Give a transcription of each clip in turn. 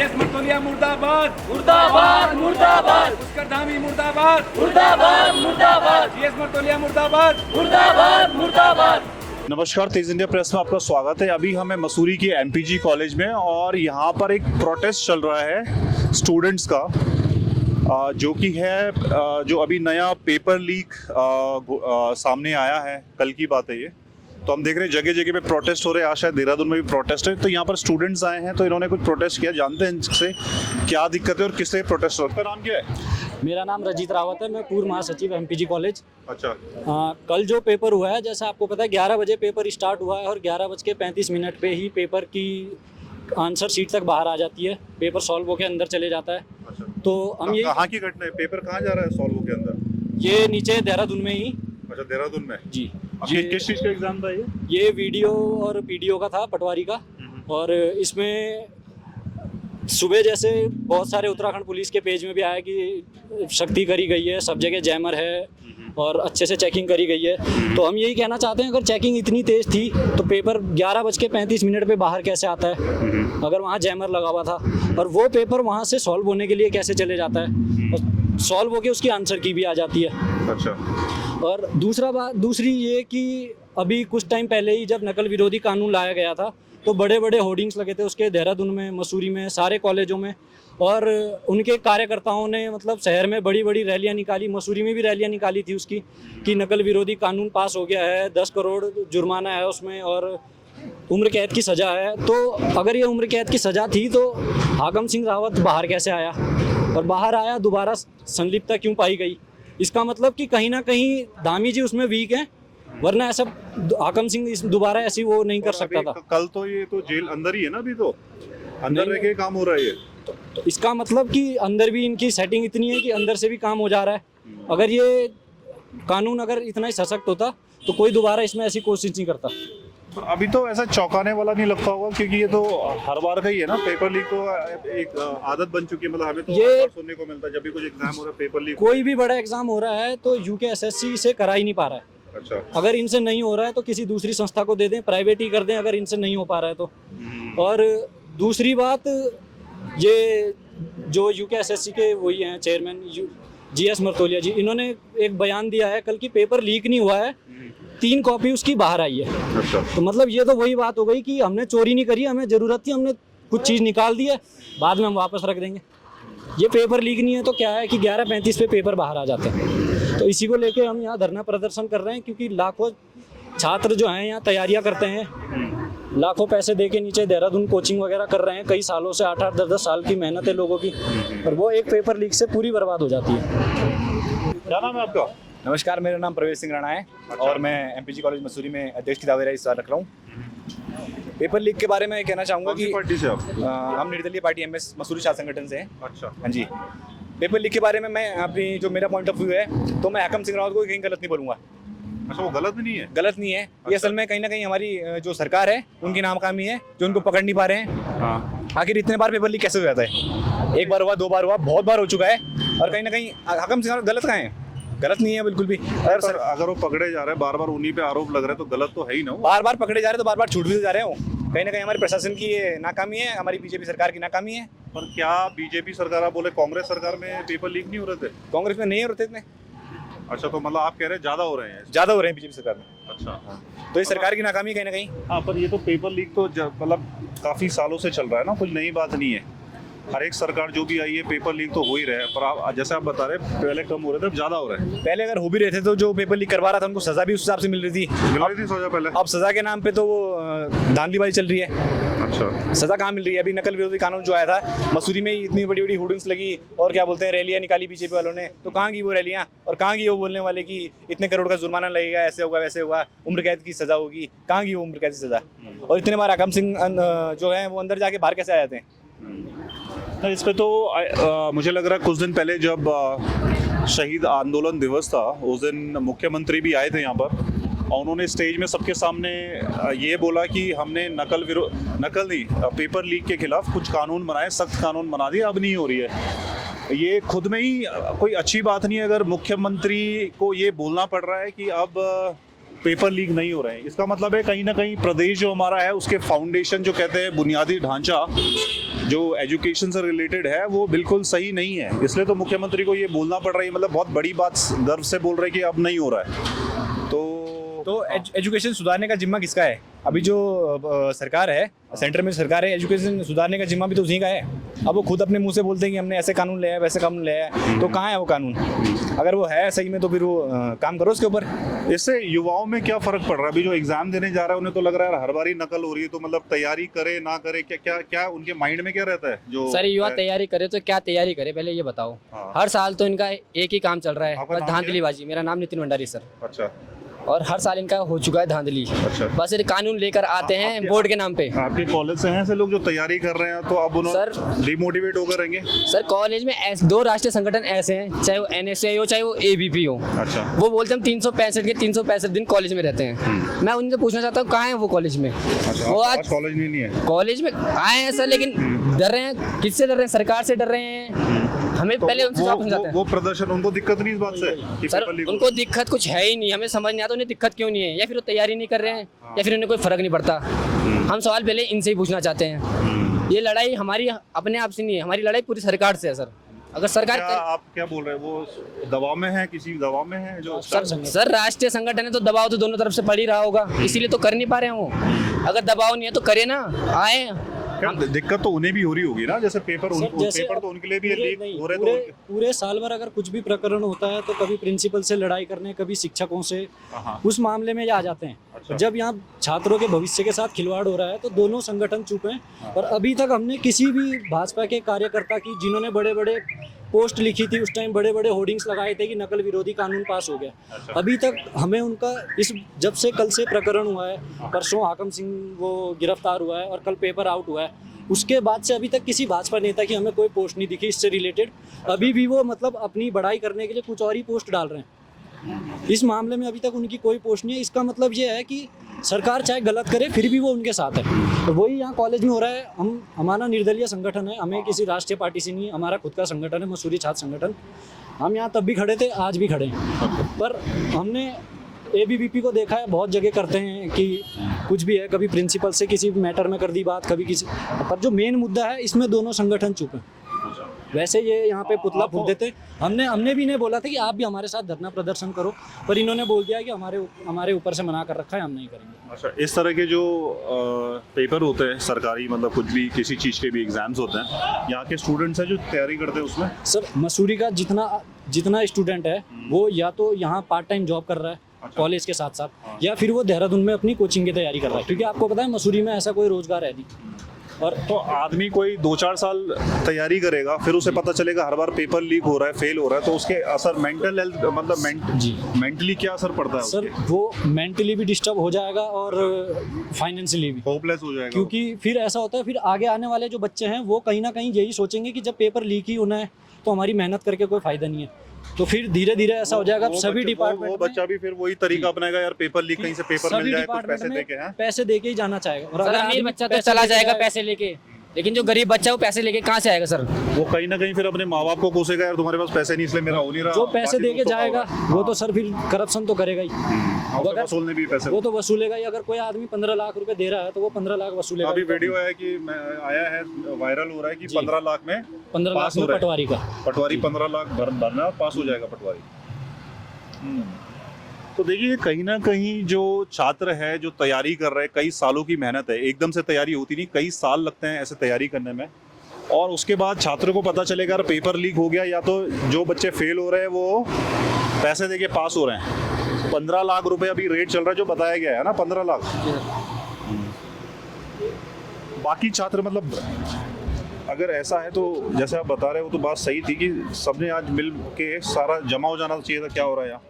GS Martolia मुर्दाबाद, मुर्दाबाद मुर्दाबाद पुष्कर धामी मुर्दाबाद, मुर्दाबाद मुर्दाबाद जीएस मर्तोलिया मुर्दाबाद। मुर्दाबाद मुर्दाबाद। नमस्कार, तेज इंडिया प्रेस में आपका स्वागत है। अभी हमें मसूरी की एमपीजी कॉलेज में और यहाँ पर एक प्रोटेस्ट चल रहा है स्टूडेंट्स का, जो कि है जो अभी नया पेपर लीक सामने आया है। कल की बात है ये। तो हम देख रहे हैं जगह जगह पे प्रोटेस्ट हो रहे हैं। आज शायद देहरादून में भी प्रोटेस्ट है। तो यहाँ पर स्टूडेंट्स आए हैं, तो इन्होंने कुछ प्रोटेस्ट किया। जानते हैं इनसे क्या दिक्कत है और किस लिए प्रोटेस्ट हो रहा है। नाम क्या है? मेरा नाम रजीत रावत है, मैं पूर्व महासचिव एमपीजी कॉलेज। अच्छा। कल जो पेपर हुआ है, जैसा आपको पता है 11 बजे पेपर स्टार्ट हुआ है और 11:35 पे ही पेपर की आंसर शीट तक बाहर आ जाती है, पेपर सॉल्व होकर अंदर चले जाता है। अच्छा। तो हम ये कहाँ की घटना है? पेपर कहाँ जा रहा है सॉल्व के अंदर? ये नीचे देहरादून में ही। अच्छा, देहरादून में। जी। किस चीज़ का एग्जाम था ये? ये वीडियो और पीडीओ का था, पटवारी का। और इसमें सुबह जैसे बहुत सारे उत्तराखंड पुलिस के पेज में भी आया कि सख्ती करी गई है, सब जगह जैमर है और अच्छे से चेकिंग करी गई है। तो हम यही कहना चाहते हैं, अगर चेकिंग इतनी तेज़ थी तो पेपर 11:35 पे बाहर कैसे आता है, अगर वहाँ जैमर लगा हुआ था। और वो पेपर वहाँ से सॉल्व होने के लिए कैसे चले जाता है, और सॉल्व होके उसकी आंसर की भी आ जाती है। अच्छा। और दूसरी ये कि अभी कुछ टाइम पहले ही जब नकल विरोधी कानून लाया गया था, तो बड़े बड़े होर्डिंग्स लगे थे उसके, देहरादून में, मसूरी में, सारे कॉलेजों में। और उनके कार्यकर्ताओं ने मतलब शहर में बड़ी बड़ी रैलियां निकाली, मसूरी में भी रैलियां निकाली थी उसकी, कि नकल विरोधी कानून पास हो गया है, 10 करोड़ जुर्माना है उसमें और उम्र कैद की सज़ा है। तो अगर ये उम्र कैद की सज़ा थी तो हाकम सिंह रावत बाहर कैसे आया, और बाहर आया दोबारा संलिप्तता क्यों पाई गई? इसका मतलब कि कहीं ना कहीं धामी जी उसमें वीक हैं, वरना ऐसा हाकम सिंह दोबारा ऐसी वो नहीं कर सकता था। कल तो ये तो जेल अंदर ही है ना, अभी तो अंदर रह के काम हो रहा है ये। तो इसका मतलब कि अंदर भी इनकी सेटिंग इतनी है कि अंदर से भी काम हो जा रहा है। अगर ये कानून अगर इतना ही सशक्त होता तो कोई दोबारा इसमें ऐसी कोशिश नहीं करता। तो अभी तो ऐसा चौंकाने वाला नहीं लगता होगा, क्योंकि ये तो हर बार का ही है ना। पेपर लीक तो एक आदत बन चुकी है। मतलब हमें तो ये हर बार सुनने को मिलता है जब भी कुछ एग्जाम हो रहा है, पेपर लीक। कोई भी बड़ा एग्जाम हो रहा है तो यूकेएसएससी इसे करा ही नहीं पा रहा है। अच्छा। अगर इनसे नहीं हो रहा है तो किसी दूसरी संस्था को दे दें, प्राइवेट ही कर दें, अगर इनसे नहीं हो पा रहा है तो। और दूसरी बात, ये जो यूकेएसएससी के वही हैं चेयरमैन जीएस मर्तोलिया जी, इन्होंने एक बयान दिया है कल कि पेपर लीक नहीं हुआ है, 3 कॉपी उसकी बाहर आई है। अच्छा। तो मतलब ये तो वही बात हो गई कि हमने चोरी नहीं करी, हमें ज़रूरत थी, हमने कुछ चीज़ निकाल दी है, बाद में हम वापस रख देंगे। ये पेपर लीक नहीं है तो क्या है कि 11:35 पे पेपर बाहर आ जाते हैं। तो इसी को लेके हम यहाँ धरना प्रदर्शन कर रहे हैं, क्योंकि लाखों छात्र जो हैं यहाँ तैयारियाँ करते हैं, लाखों पैसे दे के नीचे देहरादून कोचिंग वगैरह कर रहे हैं कई सालों से, 8-8, 10-10 साल की मेहनत है लोगों की, और वो एक पेपर लीक से पूरी बर्बाद हो जाती है। क्या नाम है आपका? नमस्कार, मेरा नाम प्रवेश सिंह राणा है। और मैं एमपीजी कॉलेज मसूरी में अध्यक्ष की दावेदारी इस बार रख रहा हूँ। पेपर लीक के बारे में कहना चाहूँगा कि पार्टी से आप? हम निर्दलीय पार्टी एमएस मसूरी छात्र संगठन से हैं। अच्छा। हाँ जी। पेपर लीक के बारे में मैं अपनी जो मेरा पॉइंट ऑफ व्यू है, तो मैं हाकम सिंह रावत को कहीं गलत नहीं बोलूँगा। अच्छा, वो गलत नहीं है? गलत नहीं है। ये असल में कहीं ना कहीं हमारी जो सरकार है उनकी नाकामी है, जो उनको पकड़ नहीं पा रहे हैं। हाँ। आखिर इतने बार पेपर लीक कैसे हो जाता है? एक बार हुआ, 2 बार हुआ, बहुत बार हो चुका है। और कहीं ना कहीं हाकम सिंह रावत गलत कहाँ है? गलत नहीं है बिल्कुल भी। अगर वो पकड़े जा रहे हैं, बार बार उन्हीं पे आरोप लग रहे हैं, तो गलत तो है ही ना। बार बार पकड़े जा रहे हैं तो बार बार छूट भी जा रहे हो। कहीं ना कहीं हमारे प्रशासन की ये नाकामी है, हमारी बीजेपी सरकार की नाकामी है। पर क्या बीजेपी सरकार, आप बोले कांग्रेस सरकार में पेपर लीक नहीं हो रहे थे? कांग्रेस में नहीं हो रहे इतने। अच्छा, तो मतलब आप कह रहे हैं ज्यादा हो रहे हैं? ज्यादा हो रहे हैं बीजेपी सरकार में। अच्छा। तो ये सरकार की नाकामी कहीं ना कहीं। हाँ, पर ये तो पेपर लीक तो मतलब काफी सालों से चल रहा है ना, कुछ नई बात नहीं है। हर एक सरकार जो भी आई है, पेपर लीक तो हो ही रहा है। पर आप जैसे आप बता रहे हैं, पहले कम हो रहे थे, अब ज्यादा हो रहे हैं। पहले अगर हो भी रहे थे तो जो पेपर लीक करवा रहा था उनको सजा भी उस हिसाब से मिल रही थी। मिल रही थी सजा पहले? अब सजा के नाम पे तो वो धांधलीबाजी चल रही है। अच्छा। सजा कहाँ मिल रही है? अभी नकल विरोधी कानून जो आया था, मसूरी में ही इतनी बड़ी बड़ी होर्डिंग्स लगी और क्या बोलते हैं रैलियाँ निकाली बीजेपी वालों ने, तो कहाँ गई वो रैलियाँ? और कहाँ गई वो बोलने वाले कि इतने करोड़ का जुर्माना लगेगा, ऐसे होगा वैसे होगा, उम्र कैद की सजा होगी? कहाँ गई वो उम्र कैद की सजा? और इतने बार हाकम सिंह जो है वो अंदर जाके बाहर कैसे आ जाते हैं? इस पे तो मुझे लग रहा है कुछ दिन पहले जब शहीद आंदोलन दिवस था, उस दिन मुख्यमंत्री भी आए थे यहाँ पर, और उन्होंने स्टेज में सबके सामने ये बोला कि हमने नकल नहीं, पेपर लीक के खिलाफ कुछ कानून बनाए, सख्त कानून बना दिए, अब नहीं हो रही है। ये खुद में ही कोई अच्छी बात नहीं है अगर मुख्यमंत्री को ये बोलना पड़ रहा है कि अब पेपर लीक नहीं हो रहे हैं। इसका मतलब है कहीं ना कहीं प्रदेश जो हमारा है उसके फाउंडेशन जो कहते हैं बुनियादी ढांचा जो एजुकेशन से रिलेटेड है वो बिल्कुल सही नहीं है, इसलिए तो मुख्यमंत्री को ये बोलना पड़ रहा है। मतलब बहुत बड़ी बात गर्व से बोल रहे हैं कि अब नहीं हो रहा है। तो एजुकेशन सुधारने का जिम्मा किसका है? अभी जो सरकार है, सेंटर में सरकार है, एजुकेशन सुधारने का जिम्मा भी तो उसी का है। अब वो खुद अपने मुंह से बोलते हैं कि हमने ऐसे कानून ले आया, वैसे कानून ले आया, तो कहाँ है वो कानून? अगर वो है सही में तो फिर वो काम करो उसके ऊपर। इससे युवाओं में क्या फर्क पड़ रहा है? अभी जो एग्जाम देने जा रहा है उन्हें तो लग रहा है हर बारी नकल हो रही है, तो मतलब तैयारी करे ना करे, क्या क्या क्या उनके माइंड में क्या रहता है? जो सर युवा तैयारी करे तो क्या तैयारी करे पहले ये बताओ। हाँ। हर साल तो इनका एक ही काम चल रहा है, आपका बस नाम क्या है? धांधलीबाजी। मेरा नाम नितिन भंडारी सर। अच्छा, और हर साल इनका हो चुका है धांधली। अच्छा। बस ये कानून लेकर आते हैं आपके- बोर्ड के नाम पे। आपके कॉलेज से हैं ऐसे लोग जो तैयारी कर रहे हैं, तो अब उन्होंने डिमोटिवेट होकर रहेंगे? सर कॉलेज में दो राष्ट्रीय संगठन ऐसे हैं, चाहे वो NSA हो चाहे वो ABP हो। अच्छा। वो बोलते हैं हम 365 के 365 दिन कॉलेज में रहते हैं। मैं उनसे पूछना चाहता हूँ कहाँ है वो कॉलेज में? अच्छा, वो आज कॉलेज में नहीं है? कॉलेज में आए हैं सर, लेकिन डर रहे हैं। किससे डर रहे हैं? सरकार से डर रहे हैं। हमें तो पहले उनसे जवाब समझाते हैं। वो प्रदर्शन, उनको दिक्कत नहीं इस बात से कि सर पेपर लीक हो? उनको दिक्कत कुछ है ही नहीं, हमें समझ नहीं आता उन्हें दिक्कत क्यों नहीं है, या फिर वो तैयारी नहीं कर रहे हैं या फिर उन्हें कोई फर्क नहीं पड़ता। हम सवाल पहले इनसे ही पूछना चाहते हैं। ये लड़ाई हमारी अपने आप से नहीं है, हमारी लड़ाई पूरी सरकार से है सर। अगर सरकार क्या आप क्या बोल रहे हैं? वो दबाव में है, किसी दबाव में है जो? सर राष्ट्रीय संगठन है तो दबाव तो दोनों तरफ से पड़ ही रहा होगा, इसीलिए तो कर नहीं पा रहे हैं वो। अगर दबाव नहीं है तो करे ना, आए। क्या दिक्कत तो उन्हें भी हो रही होगी ना, जैसे पेपर सर, जैसे पेपर तो उनके लिए भी पूरे लीक नहीं, हो रहे पूरे, तो पूरे साल भर अगर कुछ भी प्रकरण होता है तो कभी प्रिंसिपल से लड़ाई करने, कभी शिक्षकों से, हाँ। उस मामले में ये आ जाते हैं। अच्छा। जब यहाँ छात्रों के भविष्य के साथ खिलवाड़ हो रहा है तो दोनों संगठन चुप हैं। और अभी तक हमने किसी भी भाजपा के कार्यकर्ता की, जिन्होंने बड़े बड़े पोस्ट लिखी थी उस टाइम, बड़े बड़े होर्डिंग्स लगाए थे कि नकल विरोधी कानून पास हो गया, अच्छा। अभी तक हमें उनका इस जब से कल से प्रकरण हुआ है, परसों हाकम सिंह वो गिरफ्तार हुआ है और कल पेपर आउट हुआ है, उसके बाद से अभी तक किसी भाजपा नेता की हमें कोई पोस्ट नहीं दिखी इससे रिलेटेड। अभी भी वो मतलब अपनी बड़ाई करने के लिए कुछ और ही पोस्ट डाल रहे हैं। इस मामले में अभी तक उनकी कोई पोस्ट नहीं है। इसका मतलब ये है कि सरकार चाहे गलत करे फिर भी वो उनके साथ है। तो वही यहाँ कॉलेज में हो रहा है। हमारा निर्दलीय संगठन है, हमें किसी राष्ट्रीय पार्टी से नहीं है, हमारा खुद का संगठन है मसूरी छात्र संगठन। हम यहाँ तब भी खड़े थे, आज भी खड़े हैं। पर हमने ABVP को देखा है, बहुत जगह करते हैं कि कुछ भी है, कभी प्रिंसिपल से किसी मैटर में कर दी बात, कभी किसी, पर जो मेन मुद्दा है इसमें दोनों संगठन चुप हैं। वैसे ये यहाँ पे पुतला फूंक देते, हमने भी इन्हें बोला था कि आप भी हमारे साथ धरना प्रदर्शन करो, पर इन्होंने बोल दिया कि हमारे ऊपर से मना कर रखा है, हम नहीं करेंगे। अच्छा, इस तरह के जो पेपर होते हैं सरकारी, मतलब कुछ भी किसी चीज़ के भी एग्जाम्स होते हैं, यहाँ के स्टूडेंट्स हैं जो तैयारी करते हैं उसमें? सर मसूरी का जितना स्टूडेंट है वो या तो यहाँ पार्ट टाइम जॉब कर रहा है कॉलेज के साथ साथ, या फिर वो देहरादून में अपनी कोचिंग की तैयारी कर रहा है, क्योंकि आपको पता है मसूरी में ऐसा कोई रोजगार है नहीं। और तो आदमी कोई 2-4 साल तैयारी करेगा, फिर उसे पता चलेगा हर बार पेपर लीक हो रहा है, फेल हो रहा है, तो उसके असर मेंटल हेल्थ, मतलब मेंटली क्या असर पड़ता है सर उसके? वो मेंटली भी डिस्टर्ब हो जाएगा और फाइनेंशियली भी होपलेस हो जाएगा। क्योंकि फिर ऐसा होता है, फिर आगे आने वाले जो बच्चे हैं वो कहीं ना कहीं यही सोचेंगे कि जब पेपर लीक ही होना है तो हमारी मेहनत करके कोई फायदा नहीं है। तो फिर धीरे धीरे ऐसा हो जाएगा सभी डिपार्टमेंट, वो बच्चा भी फिर वही तरीका अपनाएगा, यार पेपर लीक, कहीं से पेपर मिल जाए, कुछ पैसे देके। हैं पैसे देके ही जाना चाहेगा। और सर अगर अमीर आदमी बच्चा तो पैसे चला लेके जाएगा पैसे लेके, लेकिन जो गरीब बच्चा है वो पैसे लेके कहाँ से आएगा सर? वो कहीं ना कहीं फिर अपने माँ बाप को कोसेगा, यार तुम्हारे पास पैसे नहीं इसलिए मेरा हो नहीं रहा। जो पैसे बाकी देके दोस्तों का जाएगा होगा। वो तो सर फिर करप्शन तो करेगा ही। हाँ, उसे वसूलने भी पैसे। वो तो वसूलेगा ही। अगर कोई आदमी 15 लाख रुपए दे रहा है तो वो 15 लाख वसूलेगा। अभी वीडियो है कि आया है, वायरल हो रहा है कि 15 लाख में 15 लाख पास हो में रहा है। पटवारी का, पटवारी 15 लाख भरना, पास हो जाएगा पटवारी। तो देखिए कहीं ना कहीं जो छात्र है जो तैयारी कर रहे हैं, कई सालों की मेहनत है, एकदम से तैयारी होती नहीं, कई साल लगते हैं ऐसे तैयारी करने में, और उसके बाद छात्र को पता चलेगा यार पेपर लीक हो गया, या तो जो बच्चे फेल हो रहे हैं वो पैसे देके पास हो रहे हैं। 15 लाख रुपए अभी रेट चल रहा है जो बताया गया है ना, 15 लाख। बाकी छात्र, मतलब अगर ऐसा है तो जैसे आप बता रहे हो तो बात सही थी कि सबने आज मिल के सारा जमा हो जाना चाहिए था। क्या हो रहा है यहाँ?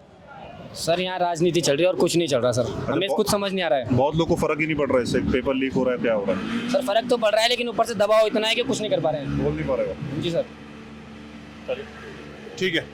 सर यहाँ राजनीति चल रही है और कुछ नहीं चल रहा सर, हमें कुछ समझ नहीं आ रहा है। बहुत लोग को फर्क ही नहीं पड़ रहा है इससे, पेपर लीक हो रहा है क्या हो रहा है। सर फर्क तो पड़ रहा है, लेकिन ऊपर से दबाव इतना है कि कुछ नहीं कर पा रहे हैं। बोल नहीं पा रहे हो? जी सर। ठीक है।